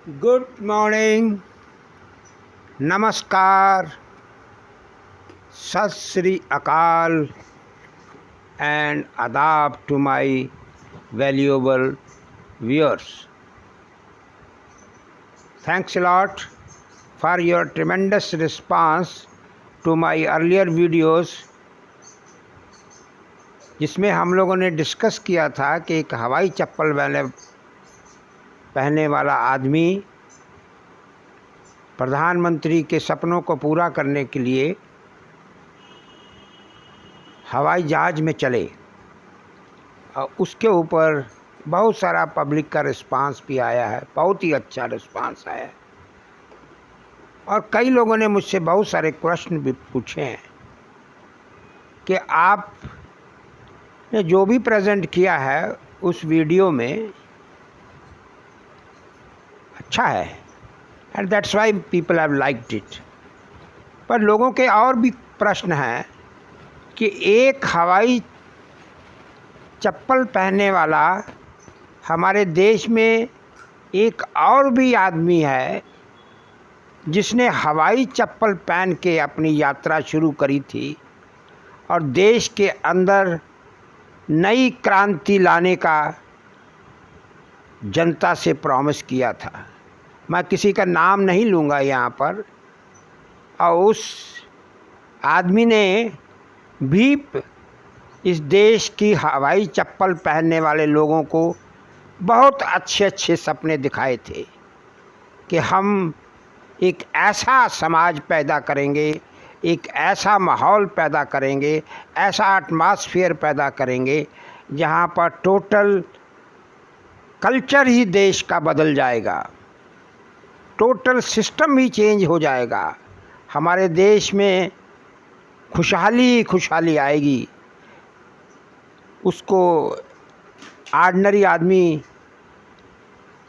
Good morning, नमस्कार, सत श्री अकाल and adab to my valuable viewers. Thanks a lot for your tremendous response to my earlier videos, जिसमें हम लोगों ने डिस्कस किया था कि एक हवाई चप्पल पहनने वाला आदमी प्रधानमंत्री के सपनों को पूरा करने के लिए हवाई जहाज़ में चले और उसके ऊपर बहुत सारा पब्लिक का रिस्पांस भी आया है। बहुत ही अच्छा रिस्पांस आया है और कई लोगों ने मुझसे बहुत सारे प्रश्न भी पूछे हैं कि आपने जो भी प्रेजेंट किया है उस वीडियो में अच्छा है and that's why people have liked it. पर लोगों के और भी प्रश्न हैं कि एक हवाई चप्पल पहनने वाला हमारे देश में एक और भी आदमी है जिसने हवाई चप्पल पहन के अपनी यात्रा शुरू करी थी और देश के अंदर नई क्रांति लाने का जनता से प्रॉमिस किया था। मैं किसी का नाम नहीं लूँगा यहाँ पर। और उस आदमी ने भी इस देश की हवाई चप्पल पहनने वाले लोगों को बहुत अच्छे अच्छे सपने दिखाए थे कि हम एक ऐसा समाज पैदा करेंगे, एक ऐसा माहौल पैदा करेंगे, ऐसा एटमॉस्फेयर पैदा करेंगे जहाँ पर टोटल कल्चर ही देश का बदल जाएगा, टोटल सिस्टम ही चेंज हो जाएगा। हमारे देश में खुशहाली आएगी। उसको ऑर्डिनरी आदमी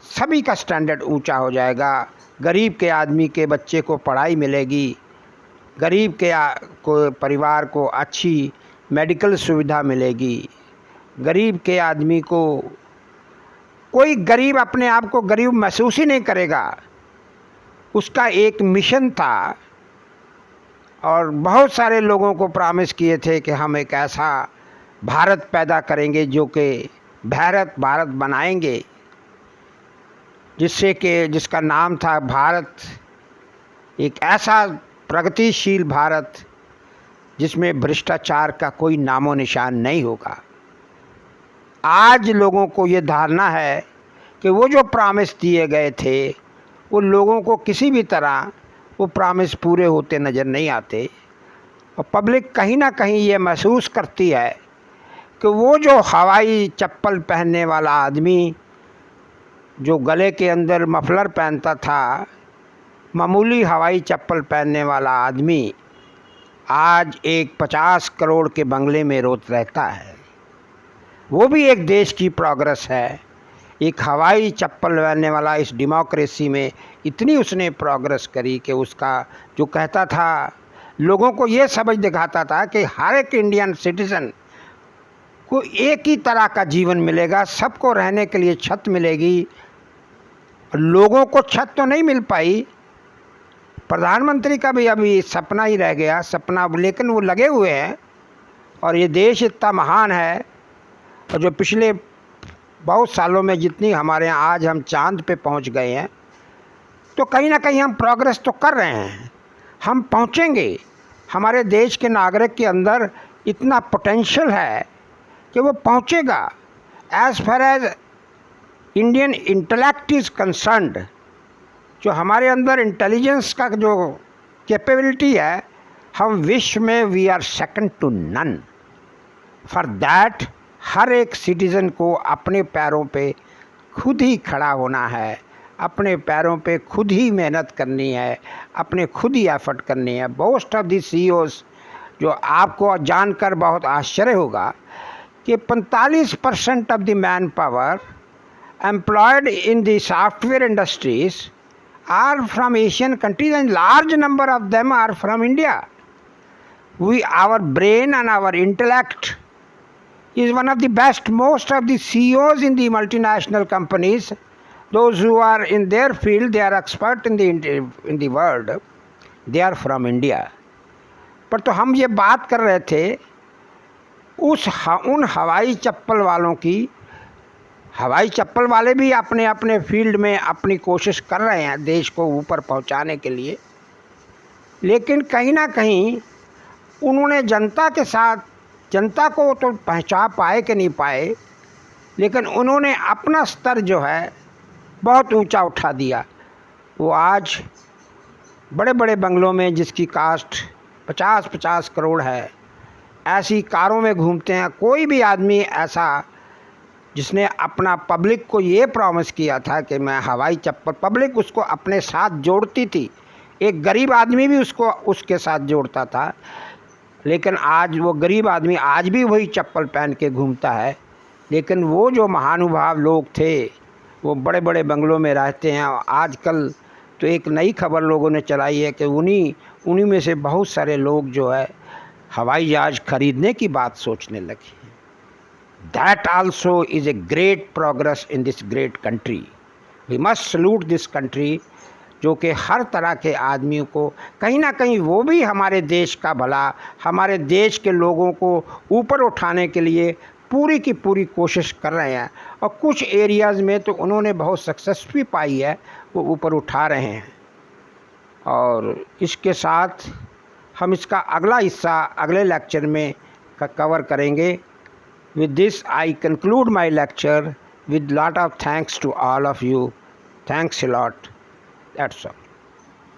सभी का स्टैंडर्ड ऊंचा हो जाएगा। गरीब के आदमी के बच्चे को पढ़ाई मिलेगी, गरीब के को परिवार को अच्छी मेडिकल सुविधा मिलेगी, गरीब के आदमी को कोई गरीब अपने आप को गरीब महसूस ही नहीं करेगा। उसका एक मिशन था और बहुत सारे लोगों को प्रॉमिस किए थे कि हम एक ऐसा भारत पैदा करेंगे जो कि भारत बनाएंगे, जिसका नाम था भारत, एक ऐसा प्रगतिशील भारत जिसमें भ्रष्टाचार का कोई नामो निशान नहीं होगा। आज लोगों को ये धारणा है कि वो जो प्रॉमिस दिए गए थे वो लोगों को किसी भी तरह वो प्रॉमिस पूरे होते नज़र नहीं आते और पब्लिक कहीं ना कहीं ये महसूस करती है कि वो जो हवाई चप्पल पहनने वाला आदमी जो गले के अंदर मफलर पहनता था, मामूली हवाई चप्पल पहनने वाला आदमी आज एक 50 करोड़ के बंगले में रोत रहता है। वो भी एक देश की प्रोग्रेस है। एक हवाई चप्पल पहनने वाला इस डेमोक्रेसी में इतनी उसने प्रोग्रेस करी कि उसका जो कहता था, लोगों को ये समझ दिखाता था कि हर एक इंडियन सिटीज़न को एक ही तरह का जीवन मिलेगा, सबको रहने के लिए छत मिलेगी। लोगों को छत तो नहीं मिल पाई, प्रधानमंत्री का भी अभी सपना ही रह गया सपना, लेकिन वो लगे हुए हैं और ये देश इतना महान है और जो पिछले बहुत सालों में जितनी हमारे यहाँ आज हम चांद पे पहुँच गए हैं तो कहीं ना कहीं हम प्रोग्रेस तो कर रहे हैं, हम पहुँचेंगे। हमारे देश के नागरिक के अंदर इतना पोटेंशियल है कि वो पहुँचेगा। As far as Indian intellect is concerned, जो हमारे अंदर इंटेलिजेंस का जो कैपेबिलिटी है, हम विश्व में we are second to none. For that हर एक सिटीज़न को अपने पैरों पे खुद ही खड़ा होना है, अपने पैरों पे खुद ही मेहनत करनी है, अपने खुद ही एफर्ट करनी है। मोस्ट ऑफ दी CEOs, जो आपको जानकर बहुत आश्चर्य होगा कि 45% of the man power employed in the software industries are from Asian countries and large number of them are from India. Our brain and our intellect is one of the best. Most of the CEOs in the multinational companies those who are in their field, they are expert in the world, they are from India. पर तो हम ये बात कर रहे थे उन हवाई चप्पल वालों की। हवाई चप्पल वाले भी अपने अपने फील्ड में अपनी कोशिश कर रहे हैं देश को ऊपर पहुंचाने के लिए, लेकिन कहीं ना कहीं उन्होंने जनता के साथ, जनता को तो पहुंचा पाए कि नहीं पाए, लेकिन उन्होंने अपना स्तर जो है बहुत ऊंचा उठा दिया। वो आज बड़े बड़े बंगलों में, जिसकी कास्ट 50-50 करोड़ है, ऐसी कारों में घूमते हैं। कोई भी आदमी ऐसा जिसने अपना पब्लिक को ये प्रॉमिस किया था कि मैं हवाई चप्पल, पब्लिक उसको अपने साथ जोड़ती थी, एक गरीब आदमी भी उसको उसके साथ जोड़ता था, लेकिन आज वो गरीब आदमी आज भी वही चप्पल पहन के घूमता है। लेकिन वो जो महानुभाव लोग थे वो बड़े बड़े बंगलों में रहते हैं। आजकल तो एक नई खबर लोगों ने चलाई है कि उन्हीं में से बहुत सारे लोग जो है हवाई जहाज़ खरीदने की बात सोचने लगे। That also is a great progress in this great country. We must salute this country, जो कि हर तरह के आदमियों को कहीं ना कहीं वो भी हमारे देश का भला, हमारे देश के लोगों को ऊपर उठाने के लिए पूरी की पूरी कोशिश कर रहे हैं। और कुछ एरियाज़ में तो उन्होंने बहुत सक्सेस भी पाई है, वो ऊपर उठा रहे हैं। और इसके साथ हम इसका अगला हिस्सा अगले लेक्चर में कवर करेंगे। With this I conclude my lecture with lot of thanks to all of you. Thanks a lot. That's all.